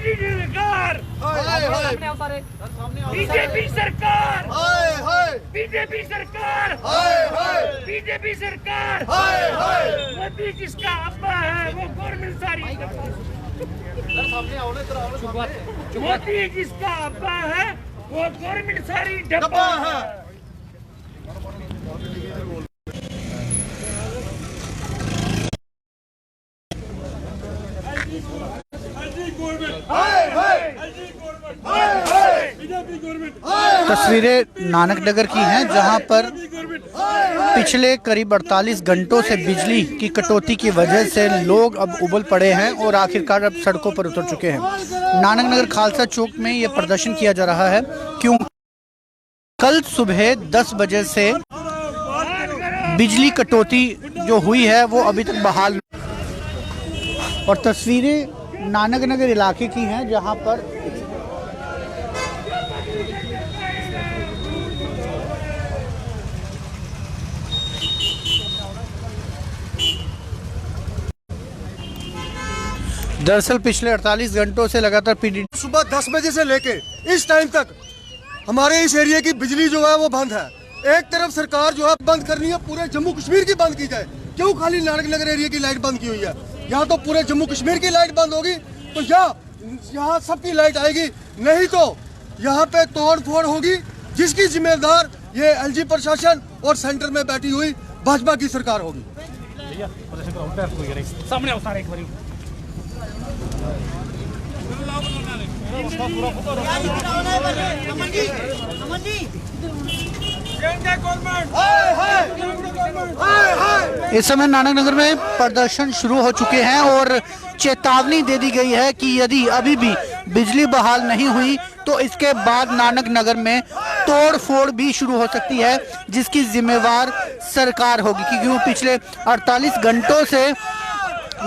PDP सरकार, BJP सरकार, BJP सरकार, बीजेपी सरकार, मोदी जिसका अब्बा है वो गवर्नमेंट सारी, मोदी जिसका अब्बा है वो गवर्नमेंट सारी डब्बा है। तस्वीरें नानक नगर की हैं जहां पर पिछले करीब 48 घंटों से बिजली की कटौती की वजह से लोग अब उबल पड़े हैं और आखिरकार अब सड़कों पर उतर चुके हैं। नानक नगर खालसा चौक में ये प्रदर्शन किया जा रहा है क्यों कल सुबह 10 बजे से बिजली कटौती जो हुई है वो अभी तक बहाल। और तस्वीरें नानक नगर इलाके की हैं जहां पर दरअसल पिछले 48 घंटों से लगातार पीडीडी सुबह 10 बजे से लेके इस टाइम तक हमारे इस एरिया की बिजली जो है वो बंद है। एक तरफ सरकार जो है बंद करनी है, पूरे जम्मू कश्मीर की बंद की जाए। क्यों खाली नानक नगर एरिया की लाइट बंद की हुई है? यहाँ तो पूरे जम्मू कश्मीर की लाइट बंद होगी तो यहाँ सबकी लाइट आएगी, नहीं तो यहाँ पे तोड़ फोड़ होगी जिसकी जिम्मेदार ये एलजी प्रशासन और सेंटर में बैठी हुई भाजपा की सरकार होगी। इस समय नानक नगर में प्रदर्शन शुरू हो चुके हैं और चेतावनी दे दी गई है कि यदि अभी भी बिजली बहाल नहीं हुई तो इसके बाद नानक नगर में तोड़ फोड़ भी शुरू हो सकती है जिसकी जिम्मेवार सरकार होगी, क्योंकि पिछले 48 घंटों से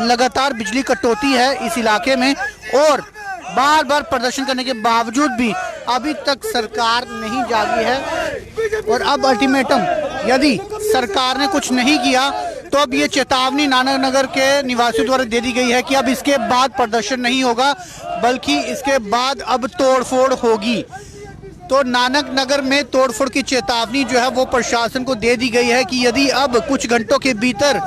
लगातार बिजली कटौती है इस इलाके में और बार बार प्रदर्शन करने के बावजूद भी अभी तक सरकार नहीं जागी है। और अब अल्टीमेटम यदि सरकार ने कुछ नहीं किया तो अब ये चेतावनी नानक नगर के निवासियों द्वारा दे दी गई है कि अब इसके बाद प्रदर्शन नहीं होगा बल्कि इसके बाद अब तोड़फोड़ होगी। तो नानक नगर में तोड़फोड़ की चेतावनी जो है वो प्रशासन को दे दी गई है कि यदि अब कुछ घंटों के भीतर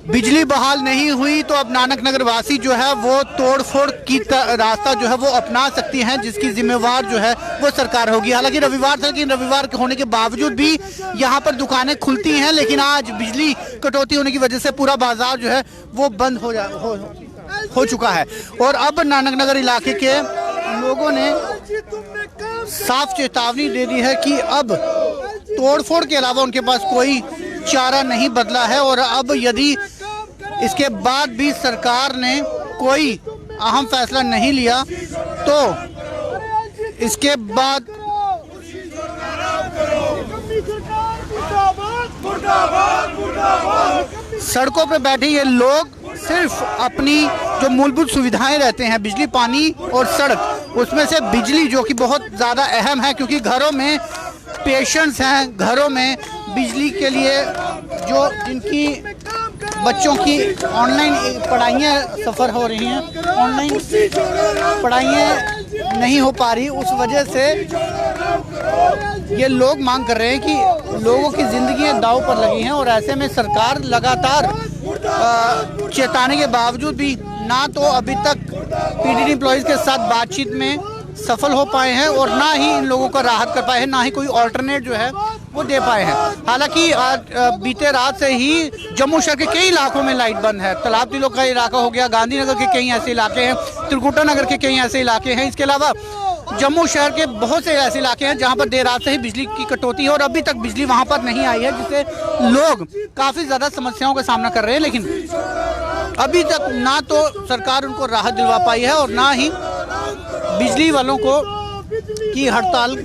बिजली बहाल नहीं हुई तो अब नानक नगर वासी जो है वो तोड़फोड़ की रास्ता जो है वो अपना सकती हैं जिसकी जिम्मेवार जो है वो सरकार होगी। हालांकि रविवार था, लेकिन रविवार होने के बावजूद भी यहाँ पर दुकानें खुलती हैं, लेकिन आज बिजली कटौती होने की वजह से पूरा बाजार जो है वो बंद हो चुका है। और अब नानक नगर इलाके के लोगों ने साफ चेतावनी दे दी है कि अब तोड़फोड़ के अलावा उनके पास कोई चारा नहीं बदला है और अब यदि इसके बाद भी सरकार ने कोई अहम फैसला नहीं लिया तो इसके बाद सड़कों पर बैठे ये लोग सिर्फ अपनी जो मूलभूत सुविधाएं रहते हैं, बिजली, पानी और सड़क, उसमें से बिजली जो कि बहुत ज़्यादा अहम है क्योंकि घरों में पेशेंट्स हैं, घरों में बिजली के लिए जो जिनकी बच्चों की ऑनलाइन पढ़ाइयाँ सफ़र हो रही हैं, ऑनलाइन पढ़ाइयाँ नहीं हो पा रही, उस वजह से ये लोग मांग कर रहे हैं कि लोगों की ज़िंदगियाँ दांव पर लगी हैं। और ऐसे में सरकार लगातार चेताने के बावजूद भी ना तो अभी तक पीडीडी एम्प्लॉइज़ के साथ बातचीत में सफल हो पाए हैं और ना ही इन लोगों का राहत कर पाए हैं, ना ही कोई ऑल्टरनेट जो है वो दे पाए हैं। हालांकि आज बीते रात से ही जम्मू शहर के कई इलाकों में लाइट बंद है। तालाब तिलों का इलाका हो गया, गांधीनगर के कई ऐसे इलाके हैं, त्रिकुटा नगर के कई ऐसे इलाके हैं। इसके अलावा जम्मू शहर के बहुत से ऐसे इलाके हैं जहां पर देर रात से ही बिजली की कटौती है और अभी तक बिजली वहां पर नहीं आई है, जिससे लोग काफ़ी ज़्यादा समस्याओं का सामना कर रहे हैं। लेकिन अभी तक ना तो सरकार उनको राहत दिलवा पाई है और ना ही बिजली वालों को की हड़ताल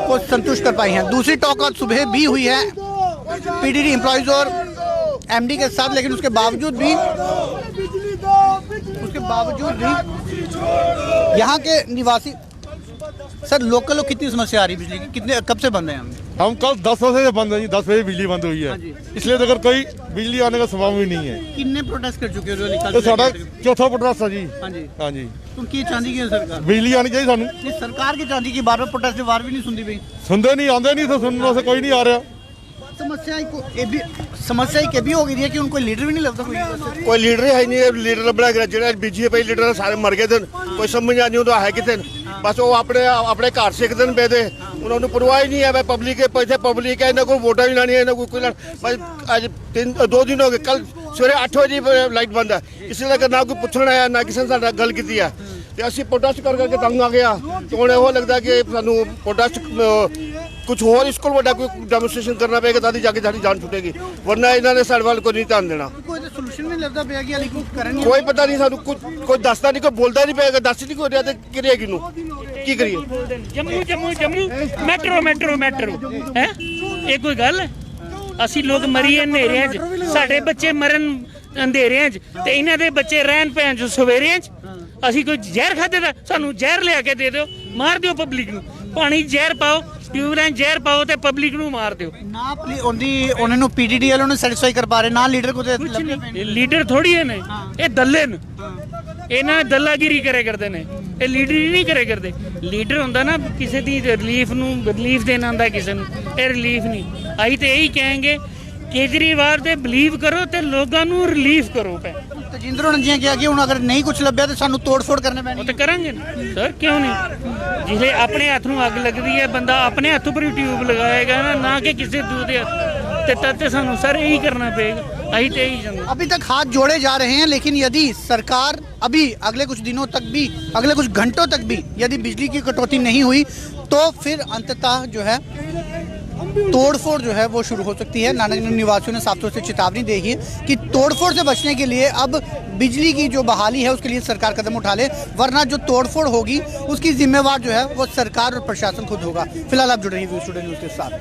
को संतुष्ट कर पाई है। दूसरी टॉक आज सुबह भी हुई है पीडीडी एम्प्लॉइज और एमडी के साथ, लेकिन उसके बावजूद भी यहाँ के निवासी सर, लोकल लोग कितनी समस्या आ रही बिजली की, कितने कब से बंद हैं हम? हम कल 10 बजे से बंद है जी, 10 बजे बिजली बंद हुई है, हाँ जी। इसलिए तो अगर कोई बिजली आने का संभव ही नहीं है। किन्ने प्रोटेस्ट कर चुके हो तो साढ़ा चौथा प्रोटेस्ट है जी। हाँ जी। हाँ जी, तुम की चाहती की है सरकार? बिजली आनी चाहिए सानू। नहीं, सरकार की चाहती की बार बार प्रोटेस्ट वार भी नहीं सुनती भाई। सुनते नहीं, आते नहीं, तो सुनने से कोई नहीं आ रहा। समस्या एक भी हो गई है कि उनको लीडर भी नहीं लगता कोई लीडर है नहीं, लीडर ਲੱਭਣਾ ਜਿਹੜਾ ਜਿਹੜਾ ਬੀਜੇਪੀ ਲੀਡਰ ਸਾਰੇ ਮਰ ਗਏ ਦਿਨ, ਕੋਈ ਸਮਝ ਆ ਨਹੀਂ ਉਹਦਾ ਹੈ ਕਿਤੇ। ਬਸ ਉਹ ਆਪਣੇ ਘਰ ਸਿੱਖ ਦਿਨ ਬੈਦੇ, ਉਹਨਾਂ ਨੂੰ ਪਰਵਾਹ ਹੀ ਨਹੀਂ ਹੈ। ਪਬਲਿਕ ਦੇ ਪੈਸੇ ਪਬਲਿਕ ਹੈ, ਇਹਨਾਂ ਕੋਲ ਵੋਟਾਂ ਵੀ ਲੈਣੀਆਂ, ਇਹਨਾਂ ਕੋਲ ਕੋਈ ਬਸ ਅੱਜ 2 ਦਿਨ ਹੋ ਗਏ, ਕੱਲ ਸਵੇਰੇ 8 ਵਜੇ ਲਾਈਟ ਬੰਦ ਹੈ, ਕਿਸੇ ਦਾ ਨਾ ਕੋਈ ਪੁੱਛਣ ਆਇਆ, ਨਾ ਕਿਸੇ ਨੇ ਸਾਡਾ ਗੱਲ ਕੀਤੀ ਹੈ। ਤੇ ਅਸੀਂ ਪ੍ਰੋਟੈਸਟ ਕਰਕੇ ਤੰਗ ਆ ਗਿਆ। ਤੇ ਹੁਣ ਉਹ ਲੱਗਦਾ ਕਿ ਸਾਨੂੰ ਪ੍ਰੋਟੈਸਟ ਕੁਝ ਹੋਰ ਇਸ ਕੋਲ ਵੱਡਾ ਕੋਈ ਡੈਮੋਨਸਟ੍ਰੇਸ਼ਨ ਕਰਨਾ ਪਏਗਾ ਤਾਂ ਜਾ ਕੇ ਸਾਡੀ ਜਾਨ ਛੁੱਟੇਗੀ, ਵਰਨਾ ਇਹਨਾਂ ਨੇ ਸਾਡੇ ਵੱਲ ਕੋਈ ਨਹੀਂ ਧਿਆਨ ਦੇਣਾ। ਕੋਈ ਸੋਲੂਸ਼ਨ ਨਹੀਂ ਲੱਭਦਾ ਪਿਆ ਕਿ ਲੇਕਿਨ ਕਰਨ ਕੋਈ ਪਤਾ ਨਹੀਂ ਸਾਨੂੰ, ਕੋਈ ਦੱਸਦਾ ਨਹੀਂ, ਕੋਈ ਬੋਲਦਾ ਨਹੀਂ ਪਏਗਾ, ਦੱਸ ਨਹੀਂ ਕੋਈ ਰਿਹਾ ਤੇ ਕਿਰਿਆ ਕਿਨੂੰ ਕੀ ਕਰੀਏ। ਜੰਮੂ ਮੈਟਰੋ ਹੈ ਇਹ ਕੋਈ ਗੱਲ ਹੈ? ਅਸੀਂ ਲੋਕ ਮਰੀਏ ਹਨੇਰਿਆਂ 'ਚ, ਸਾਡੇ ਬੱਚੇ ਮਰਨ ਅੰਧੇਰਿਆਂ 'ਚ, ਤੇ ਇਹਨਾਂ ਦੇ ਬੱਚੇ ਰਹਿਣ ਪੈਣ 'ਚ ਸਵੇਰਿਆਂ 'ਚ। ਅਸੀਂ ਕੋਈ ਜ਼ਹਿਰ ਖਾਦੇ ਦਾ? ਸਾਨੂੰ ਜ਼ਹਿਰ ਲਿਆ ਕੇ ਦੇ ਦਿਓ, ਮਾਰ ਦਿਓ ਪਬਲਿਕ ਨੂੰ, ਪਾਣੀ ਜ਼ਹਿਰ ਪਾਓ, ਟਿਊਬਲਾਈਨ ਜ਼ਹਿਰ ਪਾਓ ਤੇ ਪਬਲਿਕ ਨੂੰ ਮਾਰ ਦਿਓ। ਨਾ ਉਹਨਾਂ ਨੂੰ ਪੀਡੀਡੀ ਵਾਲਿਆਂ ਨੂੰ ਸੈਟੀਸਫਾਈ ਕਰ ਪਾ ਰਹੇ, ਨਾ ਲੀਡਰ ਕੋ ਤੇ ਕੁਛ ਨਹੀਂ, ਇਹ ਲੀਡਰ ਥੋੜੀ ਨੇ, ਇਹ ਦੱਲੇ ਨੇ, ਇਹਨਾਂ ਦੱਲਾਗਿਰੀ ਕਰੇ ਕਰਦੇ ਨੇ, ਇਹ ਲੀਡਰ ਨਹੀਂ ਕਰੇ ਕਰਦੇ। ਲੀਡਰ ਹੁੰਦਾ ਨਾ ਕਿਸੇ ਦੀ ਰਿਲੀਫ ਦੇਣਾ ਹੁੰਦਾ ਕਿਸੇ ਨੂੰ, ਇਹ ਰਿਲੀਫ ਨਹੀਂ। ਅਸੀਂ ਤੇ ਇਹੀ ਕਹਾਂਗੇ ਕੇਜਰੀਵਾਲ ਤੇ ਬਲੀਵ ਕਰੋ ਤੇ ਲੋਕਾਂ ਨੂੰ ਰਿਲੀਫ ਕਰੋ। ਤਜਿੰਦਰ ਹੋਣਾ ਜੀ ਕਿਹਾ ਕਿ ਹੁਣ ਅਗਰ ਨਹੀਂ ਕੁਝ ਲੱਭਿਆ ਤਾਂ ਸਾਨੂੰ ਤੋੜ-ਫੋੜ ਕਰਨੇ ਪੈਣੀ। ਉਹ ਤਾਂ ਕਰਾਂਗੇ ਨਾ ਸਰ, ਕਿਉਂ ਨਹੀਂ? ਜਿਹਦੇ ਆਪਣੇ ਹੱਥ ਨੂੰ ਅੱਗ ਲੱਗਦੀ ਹੈ, ਬੰਦਾ ਆਪਣੇ ਹੱਥ ਉੱਪਰ ਹੀ ਟਿਊਬ ਲਗਾਏਗਾ ਨਾ ਕਿ ਕਿਸੇ ਦੂਜੇ ਹੱਥ ਤੇ। ਤਦ ਤੇ ਸਾਨੂੰ ਸਰ ਇਹੀ ਕਰਨਾ ਪਏਗਾ, ਅਸੀਂ ਤੇ ਇਹੀ ਚਾਹੁੰਦੇ। अभी तक हाथ जोड़े जा रहे हैं, लेकिन यदि सरकार अभी अगले कुछ दिनों तक भी, अगले कुछ घंटों तक भी यदि बिजली की कटौती नहीं हुई तो फिर अंततः जो है तोड़फोड़ जो है वो शुरू हो सकती है। नानक निवासियों ने साफ तौर से चेतावनी दी है कि तोड़फोड़ से बचने के लिए अब बिजली की जो बहाली है उसके लिए सरकार कदम उठा ले, वरना जो तोड़फोड़ होगी उसकी जिम्मेवार जो है वो सरकार और प्रशासन खुद होगा। फिलहाल आप जुड़े रहिए स्टूडियो न्यूज़ के साथ।